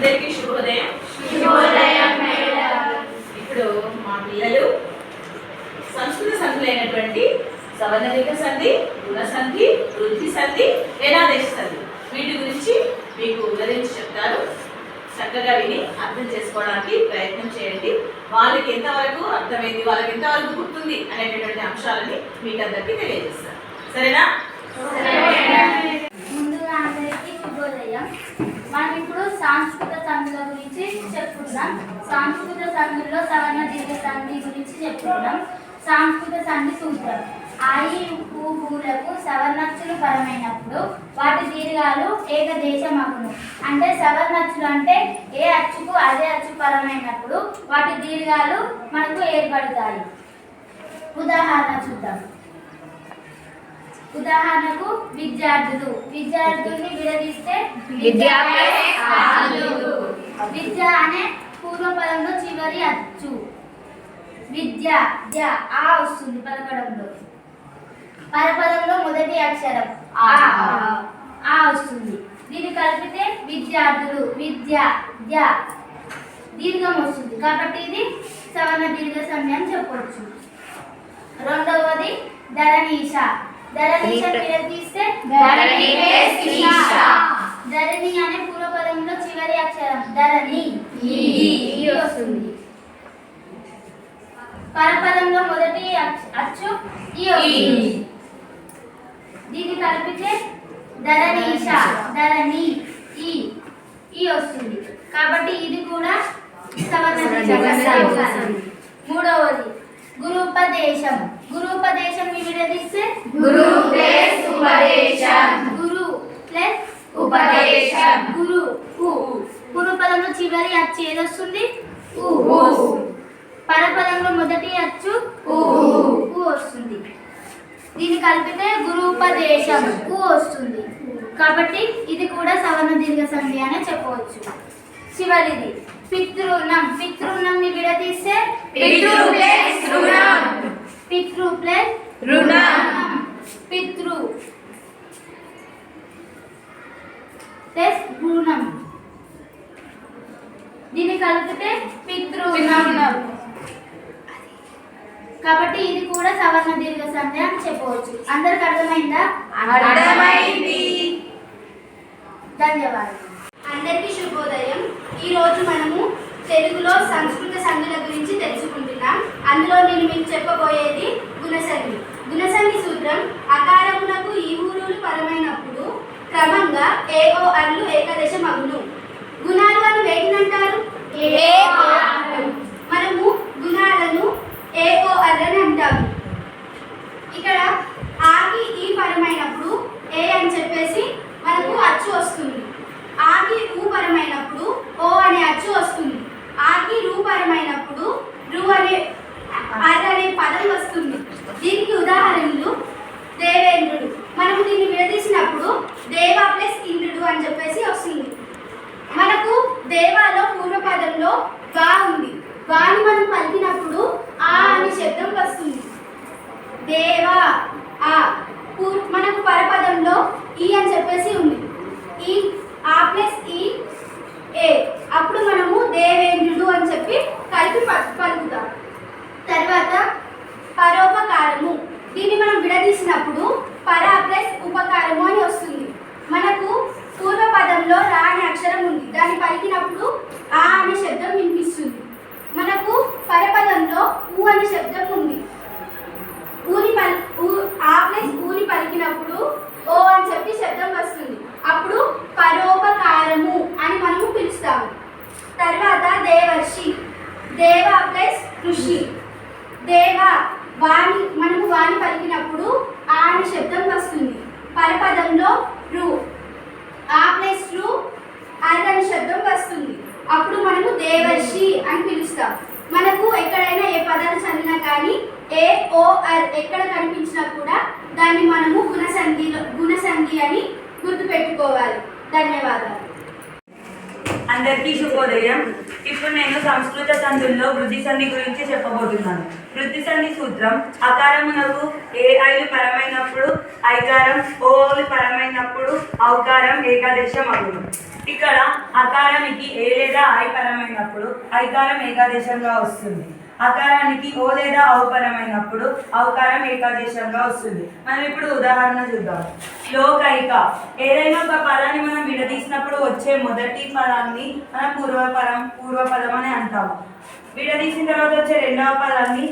అందరికీ శుభోదయం. ఇప్పుడు మా పిల్లలు సంస్కృత సంధులైనటువంటి సవర్ణలింగ సంధి, గుణ సంధి, వృద్ధి సంధి, ఏనాదేశ సంధి వీటి గురించి మీకు వివరించి చెప్తారు. చక్కగా విని అర్థం చేసుకోవడానికి ప్రయత్నం చేయండి. వాళ్ళకి ఎంతవరకు అర్థమైంది, వాళ్ళకి ఎంతవరకు గుర్తుంది అనేటటువంటి అంశాలని మీకు అందరికీ తెలియజేస్తారు. సరేనా? ముందుగా అందరికీ శుభోదయం. మనం ఇప్పుడు సాంస్కృతిక సంధుల గురించి చెప్పుకుందాం. సాంస్కృతిక సంధుల్లో సవర్ణ దీర్ఘ సంధి గురించి చెప్పుకుందాం. సాంస్కృతిక సంధి సూత్రం: ఆయి ఊలకు సవర్ణచ్చులు పరమైనప్పుడు వాటి దీర్ఘాలు ఏకదేశమగును. అంటే సవర్ణచ్చులు అంటే ఏ అచ్చుకు అదే అచ్చు పరమైనప్పుడు వాటి దీర్ఘాలు మనకు ఏర్పడతాయి. ఉదాహరణ చూద్దాం. ఉదాహరణకు విద్యార్థుల్ని విడదీస్తే విద్య అనే పూర్వపదంలో చివరి అచ్చు విద్య ఆ వస్తుంది. పలకడంలో పరపదంలో మొదటి అక్షరం ఆ వస్తుంది. దీన్ని కలిపితే విద్యార్థులు దీర్ఘం వస్తుంది. కాబట్టి ఇది సవర్ణ దీర్ఘ సంధి అని చెప్పవచ్చు. రెండవది ధరణీష విడదీస్తే ధరణి అనే పూర్వపదంలో చివరి అక్షరం ధరణి వస్తుంది. పరపదంలో మొదటి అచ్చు ఈ వస్తుంది. దీన్ని కలిపితే ధరణి ఈ వస్తుంది. కాబట్టి ఇది కూడా సవర్ణ దీర్ఘ సంధి. మూడవది గురూపదేశం విడదీస్తే గురు ప్లస్ పూర్వపదంలో చివరి అచ్చు ఏదొస్తుంది? పరపదంలో మొదటి అచ్చు వస్తుంది. దీన్ని కలిపితే గురూపదేశం వస్తుంది. కాబట్టి ఇది కూడా సవర్ణ దీర్ఘ సంధి అనే చెప్పవచ్చు. చివరిది పితృణం ని విడదీస్తే పితృ ప్లస్ రుణం. దీన్ని కలిపితే పితృణం. కాబట్టి ఇది కూడా సవర్ణ దీర్ఘ సంధి అని చెప్పవచ్చు. అందరికి అర్థమైందా? అర్థమైంది. ధన్యవాదాలు. అందరికీ శుభోదయం. ఈరోజు మనము తెలుగులో సంస్కృత సంధుల గురించి తెలుసుకుంటున్నాం. అందులో నేను మీకు చెప్పబోయేది గుణసంధి. గుణసంధి సూత్రం: అకారమునకు ఈ ఊరులు పరమైనప్పుడు క్రమంగా ఏఓఅర్లు ఏకదేశమగును. గుణాలు అని వేటినంటారు? మనము గుణాలను ఏఓఆర్ అని అంటాము. ఇక్కడ ఆకి ఈ పరమైనప్పుడు ఏ అని చెప్పేసి మనకు అచ్చు వస్తుంది. ఆకి ఊ పరమైనప్పుడు ఓ అనే అచ్చు వస్తుంది. ఆకి రూ పరమైనప్పుడు రు అనే అర్ అనే పదం వస్తుంది. దీనికి ఉదాహరణలు దేవేంద్రుడు. మనము దీన్ని విడదీసినప్పుడు దేవ ప్లస్ ఇంద్రుడు అని చెప్పేసి వస్తుంది. మనకు దేవాలో పూర్వపదంలో గా ఉంది. గాని మనం పలికినప్పుడు ఆ అనే శబ్దం వస్తుంది. దేవా మనకు పరపదంలో ఈ అని చెప్పేసి ఉంది. ఈ ఆ ప్లస్ ఈ ఏ, అప్పుడు మనము దేవేంద్రుడు అని చెప్పి కలిపి పలుకుతాం. తర్వాత పరోపకారము. దీన్ని మనం విడదీసినప్పుడు పర ప్లస్ ఉపకారము అని వస్తుంది. మనకు పూర్వపదంలో రా అనే అక్షరం ఉంది. దాన్ని పలికినప్పుడు ఆ అనే శబ్దం వినిపిస్తుంది. మనకు పరపదంలో ఊ అనే శబ్దం ఉంది. ఆ ప్లస్ ఊని పలికినప్పుడు ఓ అని చెప్పి శబ్దం వస్తుంది. అప్పుడు పరోపకారము అని మనము పిలుస్తాము. తర్వాత దేవర్షి. దేవ ప్లస్ ఋషి. దేవ మనము వాణి పలికినప్పుడు ఆ అనే శబ్దం వస్తుంది. పరపదంలో రు ఆ ప్లస్ రు అర్ అనే శబ్దం వస్తుంది. అప్పుడు మనము దేవర్షి అని పిలుస్తాం. మనకు ఎక్కడైనా ఏ పదాలు చదివినా కానీ ఏ ఓ అర్ ఎక్కడ కనిపించినా కూడా దాన్ని మనము గుణసంధి అని గుర్తుపెట్టుకోవాలి. ధన్యవాదాలు. అందరికీ శుభోదయం. ఇప్పుడు నేను సంస్కృత సంధుల్లో వృద్ధి సంధి గురించి చెప్పబోతున్నాను. వృద్ధి సంధి సూత్రం: అకారమునకు ఏ ఐలు పరమైనప్పుడు ఐకారం, ఓలు పరమైనప్పుడు ఔకారం ఏకాదేశం అగును. ఇక్కడ అకారానికి ఏ లేదా ఐ పరమైనప్పుడు ఐకారం ఏకాదేశంగా వస్తుంది. అకారానికి ఓ లేదా ఔ పరమైనప్పుడు ఔకారం ఏకాదేశంగా వస్తుంది. మనం ఇప్పుడు ఉదాహరణ చూద్దాం. లోకైక. ఏదైనా ఒక పదాన్ని మనం విడదీసినప్పుడు వచ్చే మొదటి పదాన్ని మనం పూర్వపదం అని అంటాము. విడదీసిన తర్వాత వచ్చే రెండవ పదాన్ని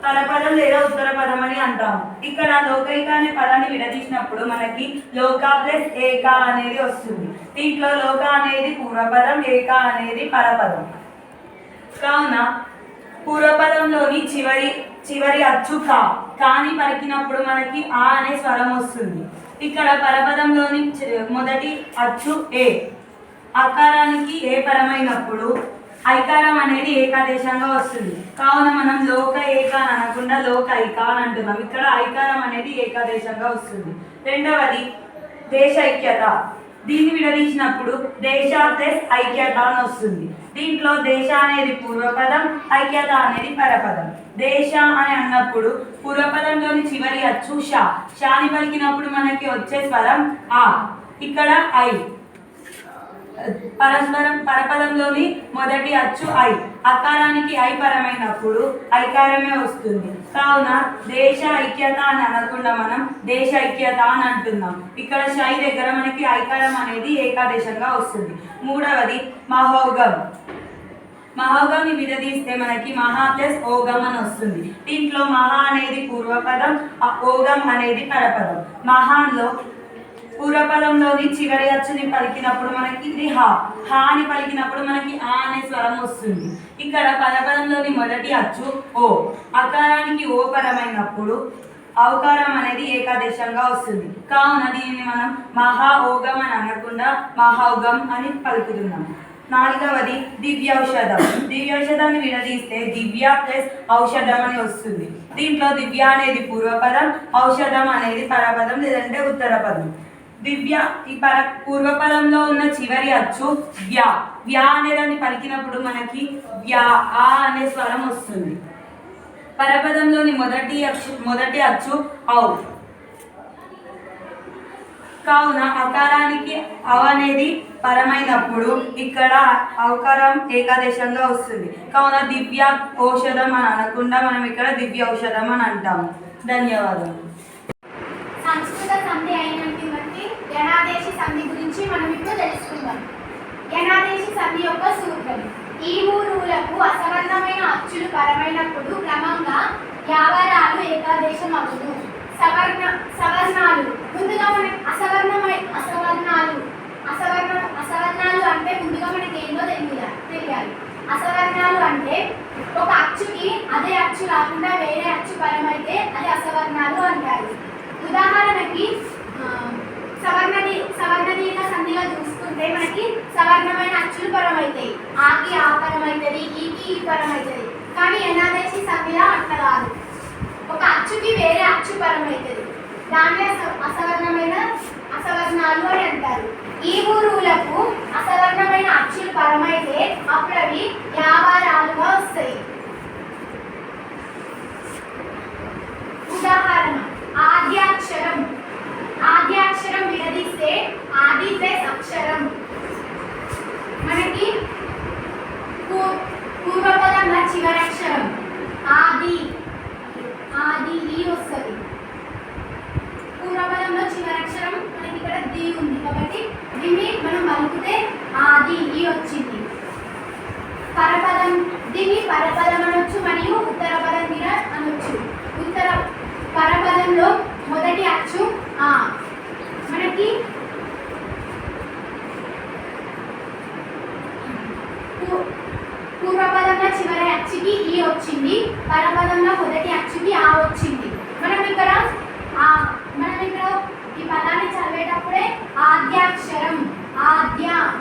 పరపదం లేదా ఉత్తర పదం అని అంటాము. ఇక్కడ లోకైక అనే పదాన్ని విడదీసినప్పుడు మనకి లోక ప్లస్ ఏక అనేది వస్తుంది. దీంట్లో లోక అనేది పూర్వపదం, ఏక అనేది పరపదం. కావున పూర్వపదంలోని చివరి అచ్చు కాని పలికినప్పుడు మనకి ఆ అనే స్వరం వస్తుంది. ఇక్కడ పరపదంలోని మొదటి అచ్చు ఏ. అకారానికి ఏ పరమైనప్పుడు ఐకారం అనేది ఏకాదేశంగా వస్తుంది. కావున మనం లోక ఏక అని అనకుండా లోకైక అని అంటున్నాం. ఇక్కడ ఐకారం అనేది ఏకాదేశంగా వస్తుంది. రెండవది దేశైక్యత. దీన్ని విడదీసినప్పుడు దేశ ప్లస్ ఐక్యత అని వస్తుంది. దీంట్లో దేశ అనేది పూర్వపదం, ఐక్యత అనేది పరపదం. దేశ అని అన్నప్పుడు పూర్వపదంలోని చివరి అచ్చు షాని పలికినప్పుడు మనకి వచ్చే స్వరం ఆ. ఇక్కడ ఐ. పరపదంలోని మొదటి అచ్చు ఐ. అకారానికి ఐ పరమైనప్పుడు ఐకారమే వస్తుంది. కావున దేశ ఐక్యత అని అనకుండా మనం దేశ ఐక్యత అని అంటున్నాం. ఇక్కడ షై దగ్గర మనకి ఐకారం అనేది ఏకాదేశంగా వస్తుంది. మూడవది మహోగం. మహోగంని విడదీస్తే మనకి మహా ప్లస్ ఓగం అని వస్తుంది. దీంట్లో మహా అనేది పూర్వపదం, ఓగం అనేది పరపదం. మహాన్లో పూర్వపదంలోని చివరి అచ్చుని పలికినప్పుడు మనకి ఇది హా అని పలికినప్పుడు మనకి ఆ అనే స్వరం వస్తుంది. ఇక్కడ పరపదంలోని మొదటి అచ్చు ఓ. అకారానికి ఓ పరమైనప్పుడు ఔకారం అనేది ఏకాదేశంగా వస్తుంది. కావున దీనిని మనం మహా ఓగం అని అనకుండా మహౌగం అని పలుకుతున్నాం. నాలుగవది దివ్యౌషధం. దివ్యౌషధాన్ని విడదీస్తే దివ్య ప్లస్ ఔషధం అని వస్తుంది. దీంట్లో దివ్య అనేది పూర్వపదం, ఔషధం అనేది పరపదం లేదంటే ఉత్తర పదం. దివ్య ఈ పూర్వపదంలో ఉన్న చివరి అచ్చు వ్యా అనే దాన్ని పలికినప్పుడు మనకి ఆ అనే స్వరం వస్తుంది. పరపదంలోని మొదటి అచ్చు ఔ. కావున అకారానికి అవ అనేది పరమైనప్పుడు ఇక్కడ ఔకారం ఏకాదేశంగా వస్తుంది. కావున దివ్య ఔషధం అని అనకుండా మనం ఇక్కడ దివ్య ఔషధం అని అంటాము. ధన్యవాదాలు. సంస్కృత సంధి అయినటువంటి యనాదేశి సంధి గురించి మనం ఇప్పుడు తెలుసుకుందాం. యనాదేశి సంధి యొక్క సూత్రం: ఈ ఊరులకు అసవర్ణమైన అచ్చులు పరమైనప్పుడు క్రమంగా యావరాలు ఏకాదేశం అగును. సవర్ణాలు ముందుగా మనకి అసవర్ణాలు అంటే ముందుగా మనకి ఏందో తెలియాలి. అసవర్ణాలు అంటే ఒక అచ్చుకి అదే అచ్చు కాకుండా వేరే అచ్చు పరమైతే అది అసవర్ణాలు అంటారు. ఉదాహరణకి సవర్ణదీర్ఘ సంధిలో చూసుకుంటే మనకి సవర్ణమైన అచ్చులు పరమవుతాయి. ఆకి ఆ పరమవుతుంది, ఈకి ఈ పరమవుతుంది. కానీ యనాదేశి సంధిలో అట్లా కాదు. ఒక అచ్చుకి వేరే అచ్చు పరమవుతుంది. దాన్ని అసవర్ణాలు అని అంటారు. ఈ ఊరులకు అసవర్ణమైన అచ్చులు పరమైతే అప్పుడు అవి యావారాలుగా వస్తాయి. ఉదాహరణ: ఆద్యాక్షరం విడదీస్తే ఆది ప్లస్ అక్షరం. మనకి పూర్వపదంలో చివరి అక్షరం ఆది ఈ వస్తుంది. పూర్వపదంలో చివరి అక్షరం మనకి ఇక్కడ ది ఉంది కాబట్టి దీన్ని మనం పలుకుతే ఆది ఈ వచ్చింది. దీన్ని పరపదం అనొచ్చు మరియు ఉత్తర పదం మీద అనొచ్చు. పరపదంలో మొదటి అచ్చు ఆ. మనకి పూర్వపదంలో చివరి అచ్చుకి ఈ వచ్చింది, పరపదంలో మొదటి అచ్చుకి ఆ వచ్చింది. మనం ఇక్కడ ఈ పదాన్ని చదివేటప్పుడే ఆద్యాక్షరం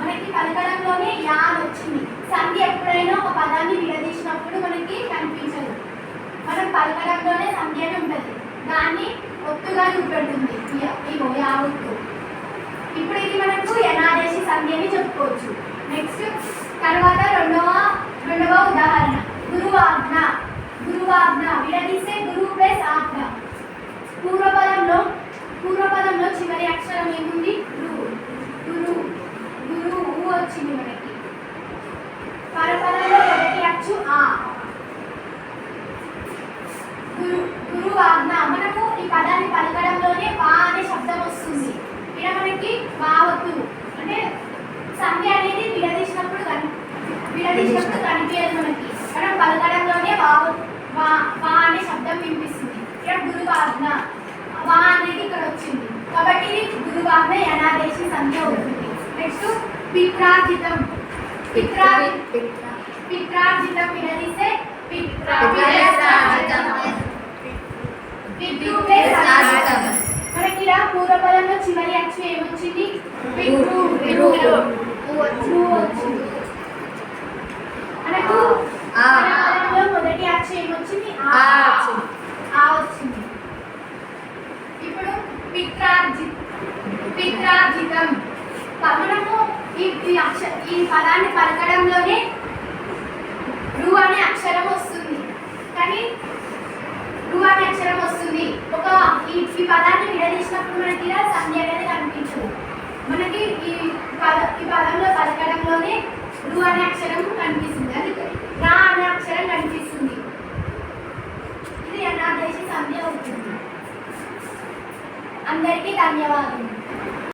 మనకి పలకడంలోనే యా వచ్చింది. సంధి ఎప్పుడైనా ఒక పదాన్ని విడదీసినప్పుడు మనకి కనిపించదు. మనం పలకడంలోనే సంధి అని ఉంటుంది. దాన్ని ఒత్తుగా చూపెడుతుంది ఇగో యా ఒత్తు. ఇప్పుడు ఇది మనకు యనాదేశి సంధి అని చెప్పుకోవచ్చు. నెక్స్ట్ గురువాజ్ఞ విడదీస్తే గురువు ప్లస్ ఆజ్ఞ. పూర్వపదంలో చివరి అక్షరం ఏముంది? గురువు వచ్చింది మనకి. పరపదంలో మొదటి అచ్చు ఆ. గురువాజ్ఞ మనకు ఈ పదాన్ని పలకడంలోనే వా అనే శబ్దం వస్తుంది. ఇక్కడ మనకి వావత్తు అంటే సంధ్య అనేది విడదీసినప్పుడు కనిపించదు మనకి. మనం పలకడంలోనే వా అనే శబ్దం వినిపిస్తుంది. ఇక్కడ గురువాజ్ఞ వా అనేది ఇక్కడ వచ్చింది కాబట్టి ఇది గురువాజ్ఞ యనాదేశి సంధ్య అవుతుంది. నెక్స్ట్ పిత్రార్జితం. పిత్రార్జితం విడదీస్తే మనకి ఇలా పూర్వపదంలో చివరి అచ్చు ఏమొచ్చింది? వచ్చింది. మనకు పదంలో మొదటి అచ్చు ఏమొచ్చింది? ఆ వచ్చింది. ఇప్పుడు పిత్రార్జితం మనము ఈ పదాన్ని పలకడంలోనే రు అనే అక్షరం వస్తుంది. కానీ రు అనే అక్షరం వస్తుంది. ఈ పదాన్ని విడదీసినప్పుడు మనకి ఇలా సంధ్య అనేది కనిపించదు. మనకి ఈ పదంలో పలకడంలోనే రు అనే అక్షరం కనిపిస్తుంది. అది రా అనే అక్షరం కనిపిస్తుంది. ఇది యనాదేశి సంధ్య అవుతుంది. అందరికీ ధన్యవాదాలు.